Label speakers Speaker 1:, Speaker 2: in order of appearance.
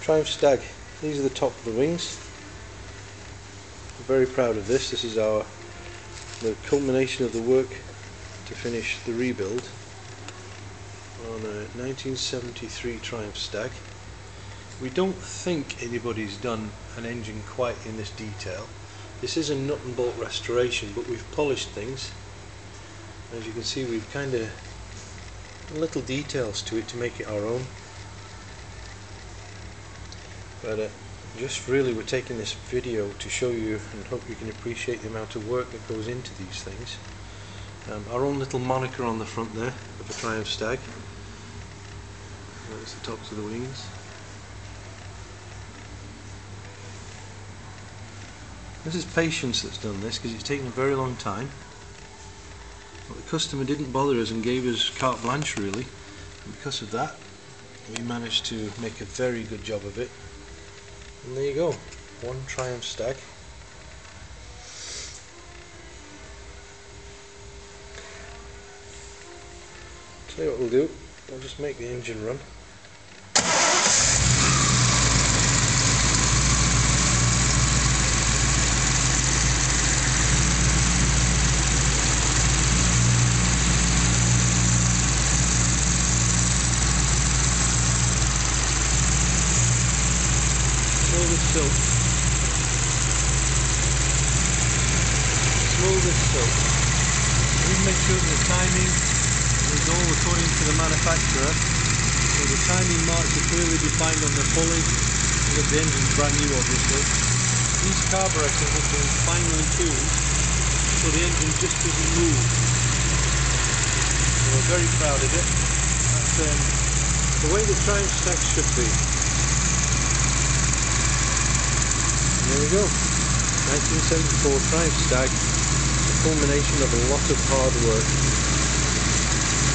Speaker 1: Triumph Stag. These are the top of the wings. I'm very proud of this. This is the culmination of the work to finish the rebuild on a 1973 Triumph Stag. We don't think anybody's done an engine quite in this detail. This is a nut and bolt restoration, but we've polished things. As you can see, we've kind of little details to it to make it our own. But just really we're taking this video to show you and hope you can appreciate the amount of work that goes into these things. Our own little moniker on the front there of a Triumph Stag. That's the tops of the wings. This is patience that's done this, because it's taken a very long time. But the customer didn't bother us and gave us carte blanche really, and because of that we managed to make a very good job of it. And there you go, one Triumph Stag. Tell you what we'll do, we'll just make the engine run. Smooth as silk. We make sure that the timing is all according to the manufacturer, so the timing marks are clearly defined on the pulley. Look, the engine's brand new obviously. These carburetors have been finely tuned so the engine just doesn't move. So we're very proud of it. That's the way the Triumph Stag should be. There we go, 1974 Triumph Stag, a culmination of a lot of hard work.